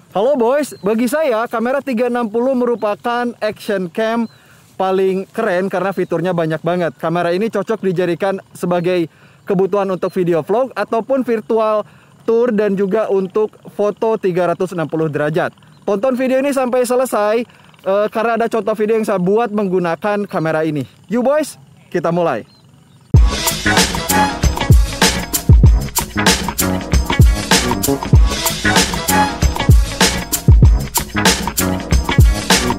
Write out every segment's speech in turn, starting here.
Halo boys, bagi saya kamera 360 merupakan action cam paling keren karena fiturnya banyak banget. Kamera ini cocok dijadikan sebagai kebutuhan untuk video vlog ataupun virtual tour dan juga untuk foto 360 derajat. Tonton video ini sampai selesai karena ada contoh video yang saya buat menggunakan kamera ini. Yuk boys, kita mulai.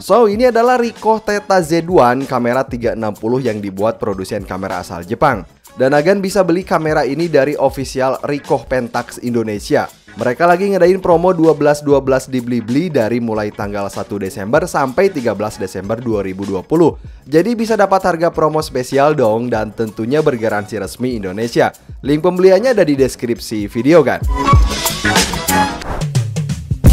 So, ini adalah Ricoh Theta Z1 kamera 360 yang dibuat produsen kamera asal Jepang. Dan Agan bisa beli kamera ini dari official Ricoh Pentax Indonesia. Mereka lagi ngadain promo 12-12 di Blibli dari mulai tanggal 1 Desember sampai 13 Desember 2020. Jadi bisa dapat harga promo spesial dong dan tentunya bergaransi resmi Indonesia. Link pembeliannya ada di deskripsi video kan.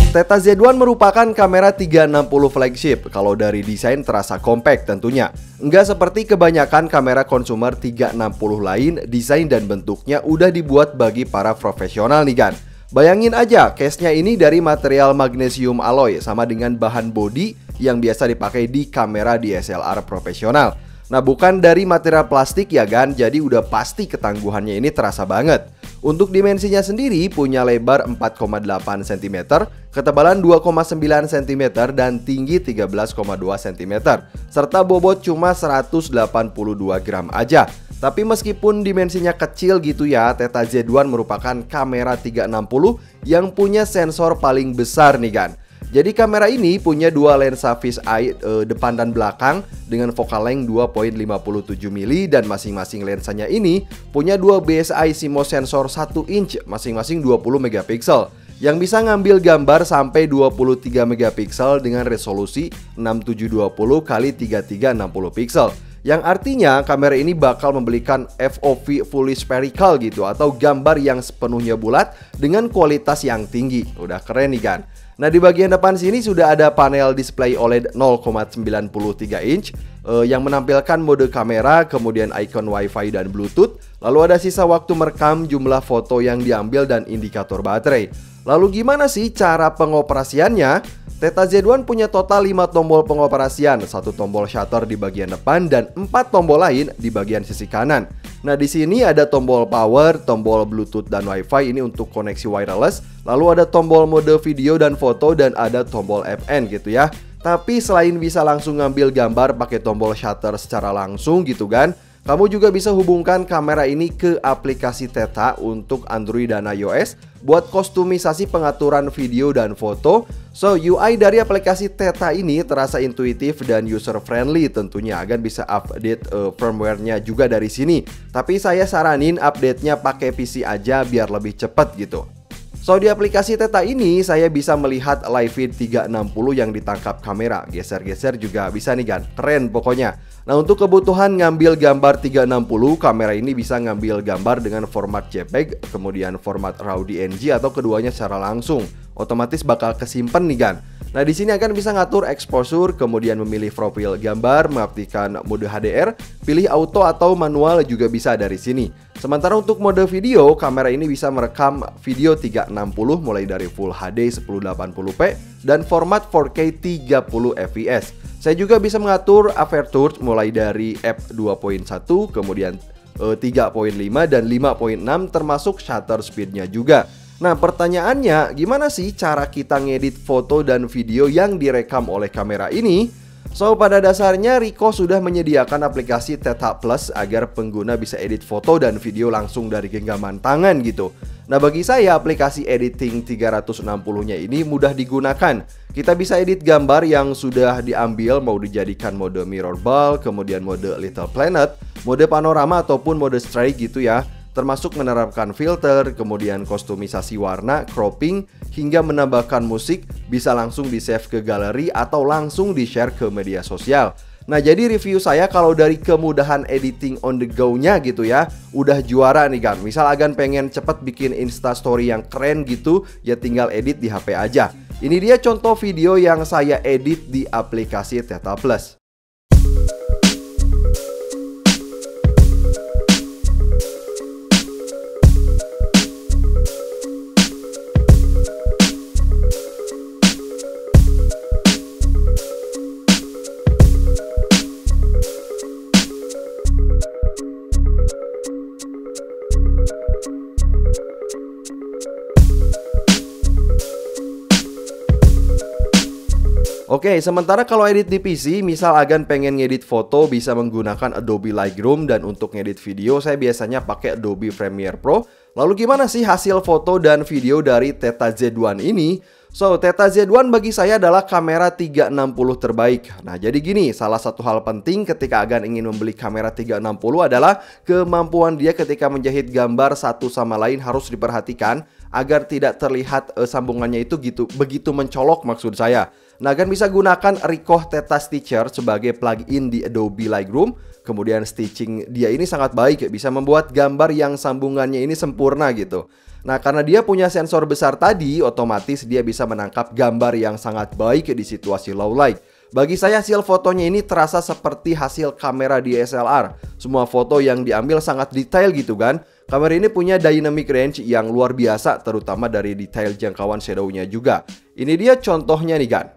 Theta Z1 merupakan kamera 360 flagship. Kalau dari desain terasa compact tentunya. Enggak seperti kebanyakan kamera konsumer 360 lain, desain dan bentuknya udah dibuat bagi para profesional nih kan. Bayangin aja, case-nya ini dari material magnesium alloy sama dengan bahan body yang biasa dipakai di kamera DSLR profesional. Nah, bukan dari material plastik ya kan, jadi udah pasti ketangguhannya ini terasa banget. Untuk dimensinya sendiri punya lebar 4,8 cm, ketebalan 2,9 cm, dan tinggi 13,2 cm, serta bobot cuma 182 gram aja. Tapi meskipun dimensinya kecil gitu ya, Theta Z1 merupakan kamera 360 yang punya sensor paling besar nih kan. Jadi kamera ini punya dua lensa fisheye depan dan belakang dengan focal length 2.57 mm dan masing-masing lensanya ini punya dua BSI CMOS sensor 1 inch masing-masing 20 megapiksel yang bisa ngambil gambar sampai 23 megapiksel dengan resolusi 6720 x 3360 piksel. Yang artinya kamera ini bakal memberikan FOV fully spherical gitu atau gambar yang sepenuhnya bulat dengan kualitas yang tinggi. Udah keren nih kan. Nah, di bagian depan sini sudah ada panel display OLED 0,93 inch yang menampilkan mode kamera, kemudian icon Wi-Fi dan Bluetooth. Lalu ada sisa waktu merekam, jumlah foto yang diambil, dan indikator baterai. Lalu gimana sih cara pengoperasiannya? Theta Z1 punya total 5 tombol pengoperasian, 1 tombol shutter di bagian depan dan 4 tombol lain di bagian sisi kanan. Nah, di sini ada tombol power, tombol Bluetooth dan Wi-Fi ini untuk koneksi wireless. Lalu ada tombol mode video dan foto dan ada tombol FN gitu ya. Tapi selain bisa langsung ngambil gambar pakai tombol shutter secara langsung gitu kan, kamu juga bisa hubungkan kamera ini ke aplikasi Theta untuk Android dan iOS buat kostumisasi pengaturan video dan foto. So, UI dari aplikasi Theta ini terasa intuitif dan user friendly tentunya. Agan bisa update firmware-nya juga dari sini. Tapi saya saranin update-nya pakai PC aja biar lebih cepat gitu. So, di aplikasi Theta ini saya bisa melihat live feed 360 yang ditangkap kamera. Geser-geser juga bisa nih kan. Keren pokoknya. Nah, untuk kebutuhan ngambil gambar 360, kamera ini bisa ngambil gambar dengan format JPEG, kemudian format RAW DNG atau keduanya secara langsung. Otomatis bakal kesimpan nih kan. Nah, di sini akan bisa ngatur exposure, kemudian memilih profil gambar, mengaktifkan mode HDR, pilih auto atau manual juga bisa dari sini. Sementara untuk mode video, kamera ini bisa merekam video 360 mulai dari Full HD 1080p dan format 4K 30 fps. Saya juga bisa mengatur aperture mulai dari f2.1, kemudian 3.5 dan 5.6 termasuk shutter speednya juga. Nah, pertanyaannya, gimana sih cara kita ngedit foto dan video yang direkam oleh kamera ini? So, pada dasarnya Ricoh sudah menyediakan aplikasi Theta Plus agar pengguna bisa edit foto dan video langsung dari genggaman tangan gitu. Nah, bagi saya aplikasi editing 360-nya ini mudah digunakan. Kita bisa edit gambar yang sudah diambil mau dijadikan mode mirror ball, kemudian mode little planet, mode panorama ataupun mode straight gitu ya. Termasuk menerapkan filter, kemudian kostumisasi warna, cropping, hingga menambahkan musik, bisa langsung di-save ke galeri atau langsung di-share ke media sosial. Nah, jadi review saya kalau dari kemudahan editing on the go-nya gitu ya, udah juara nih kan. Misal Agan pengen cepet bikin instastory yang keren gitu, ya tinggal edit di HP aja. Ini dia contoh video yang saya edit di aplikasi Theta Plus. Oke, sementara kalau edit di PC, misal Agan pengen ngedit foto bisa menggunakan Adobe Lightroom, dan untuk ngedit video saya biasanya pakai Adobe Premiere Pro. Lalu gimana sih hasil foto dan video dari Theta Z1 ini? So, Theta Z1 bagi saya adalah kamera 360 terbaik. Nah, jadi gini, salah satu hal penting ketika Agan ingin membeli kamera 360 adalah kemampuan dia ketika menjahit gambar satu sama lain harus diperhatikan agar tidak terlihat sambungannya itu begitu mencolok maksud saya. Nah, Agan bisa gunakan Ricoh Theta Stitcher sebagai plugin di Adobe Lightroom. Kemudian stitching dia ini sangat baik, bisa membuat gambar yang sambungannya ini sempurna gitu. Nah, karena dia punya sensor besar tadi, otomatis dia bisa menangkap gambar yang sangat baik di situasi low light. Bagi saya hasil fotonya ini terasa seperti hasil kamera DSLR. Semua foto yang diambil sangat detail gitu kan. Kamera ini punya dynamic range yang luar biasa, terutama dari detail jangkauan shadow-nya juga. Ini dia contohnya nih kan.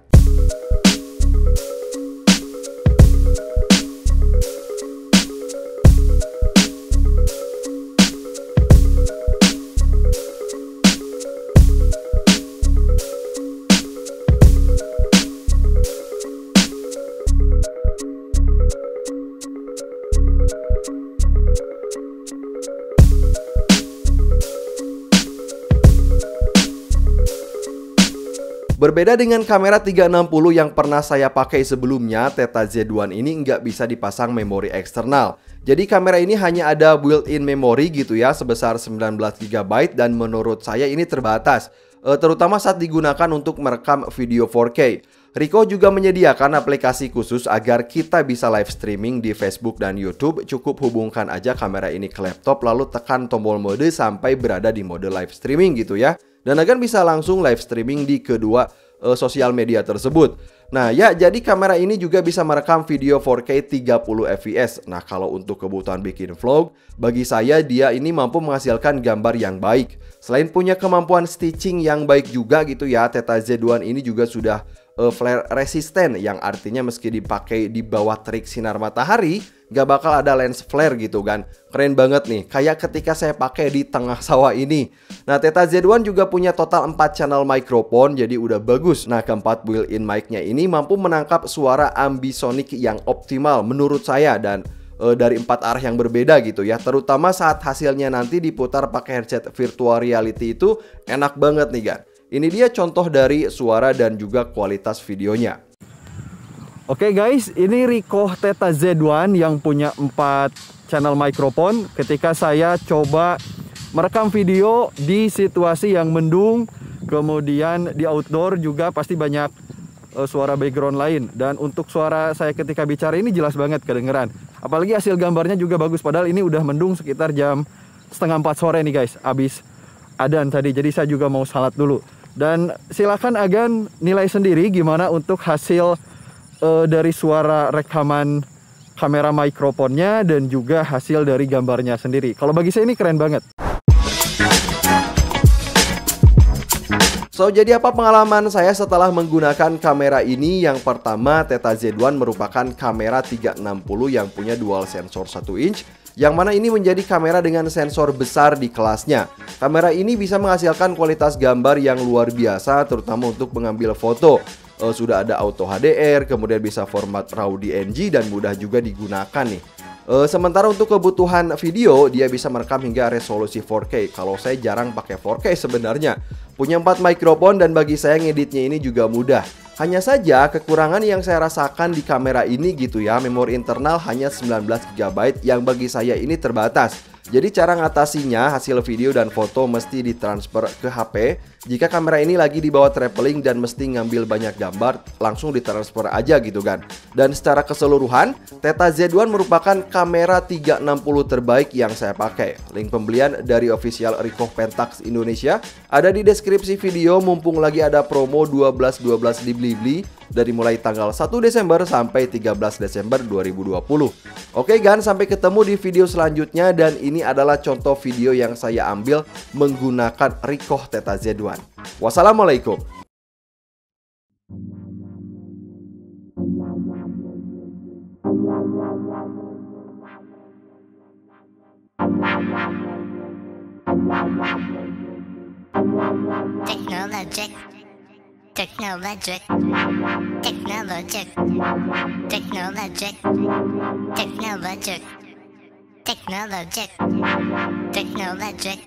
Berbeda dengan kamera 360 yang pernah saya pakai sebelumnya, Theta Z1 ini nggak bisa dipasang memori eksternal. Jadi kamera ini hanya ada built-in memory gitu ya, sebesar 19 GB, dan menurut saya ini terbatas, terutama saat digunakan untuk merekam video 4K. Ricoh juga menyediakan aplikasi khusus agar kita bisa live streaming di Facebook dan YouTube. Cukup hubungkan aja kamera ini ke laptop lalu tekan tombol mode sampai berada di mode live streaming gitu ya. Dan Agan bisa langsung live streaming di kedua sosial media tersebut. Nah ya, jadi kamera ini juga bisa merekam video 4K 30 fps. Nah, kalau untuk kebutuhan bikin vlog, bagi saya dia ini mampu menghasilkan gambar yang baik. Selain punya kemampuan stitching yang baik juga gitu ya, Theta Z1 ini juga sudah flare resisten, yang artinya meski dipakai di bawah terik sinar matahari gak bakal ada lens flare gitu kan. Keren banget nih, kayak ketika saya pakai di tengah sawah ini. Nah, Theta Z1 juga punya total 4 channel microphone, jadi udah bagus. Nah, keempat built-in mic-nya ini mampu menangkap suara ambisonic yang optimal menurut saya, dan dari 4 arah yang berbeda gitu ya. Terutama saat hasilnya nanti diputar pakai headset virtual reality itu enak banget nih kan. Ini dia contoh dari suara dan juga kualitas videonya. Oke guys, ini Ricoh Theta Z1 yang punya 4 channel microphone. Ketika saya coba merekam video di situasi yang mendung, kemudian di outdoor juga pasti banyak suara background lain. Dan untuk suara saya ketika bicara ini jelas banget kedengeran. Apalagi hasil gambarnya juga bagus, padahal ini udah mendung sekitar jam setengah 4 sore nih guys, abis adzan tadi. Jadi saya juga mau salat dulu. Dan silakan Agan nilai sendiri gimana untuk hasil dari suara rekaman kamera mikrofonnya dan juga hasil dari gambarnya sendiri. Kalau bagi saya ini keren banget. So, jadi apa pengalaman saya setelah menggunakan kamera ini? Yang pertama, Theta Z1 merupakan kamera 360 yang punya dual sensor 1 inch, yang mana ini menjadi kamera dengan sensor besar di kelasnya. Kamera ini bisa menghasilkan kualitas gambar yang luar biasa, terutama untuk mengambil foto. Sudah ada auto HDR, kemudian bisa format RAW DNG, dan mudah juga digunakan nih. Sementara untuk kebutuhan video, dia bisa merekam hingga resolusi 4K. Kalau saya jarang pakai 4K sebenarnya. Punya 4 mikrofon, dan bagi saya ngeditnya ini juga mudah. Hanya saja kekurangan yang saya rasakan di kamera ini gitu ya, memori internal hanya 19 GB yang bagi saya ini terbatas. Jadi cara ngatasinya, hasil video dan foto mesti ditransfer ke HP. Jika kamera ini lagi dibawa traveling dan mesti ngambil banyak gambar, langsung ditransfer aja gitu kan. Dan secara keseluruhan, Theta Z1 merupakan kamera 360 terbaik yang saya pakai. Link pembelian dari official Ricoh Pentax Indonesia ada di deskripsi video, mumpung lagi ada promo 12-12 di Blibli dari mulai tanggal 1 Desember sampai 13 Desember 2020. Oke kan, sampai ketemu di video selanjutnya, dan ini adalah contoh video yang saya ambil menggunakan Ricoh Theta Z1. Wassalamualaikum. Technologic. Technologic, technologic, technologic, technologic, technologic, technologic.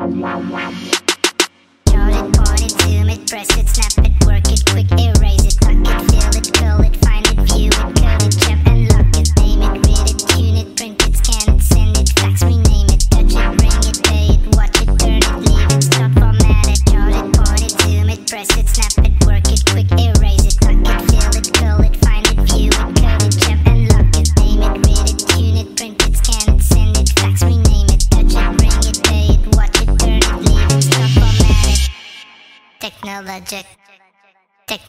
Chart it, point it, zoom it, press it, snap it, work it, quick erase it, lock it, fill it, curl it, find it, view it, code it, chap and lock it, name it, read it, tune it, print it, scan it, send it, fax, rename it, touch it, bring it, pay it, watch it, turn it, leave it, start, format it, chart it, point it, zoom it, press it, snap it, work it, quick erase it, lock it, fill it, curl it, find it, view it, code it, chap and lock it, name it, read it, tune it, print it, scan it, send it, fax, rename it, touch it, bring it, pay it, watch it, turn it, leave it, start, format it. Technologic. Tech.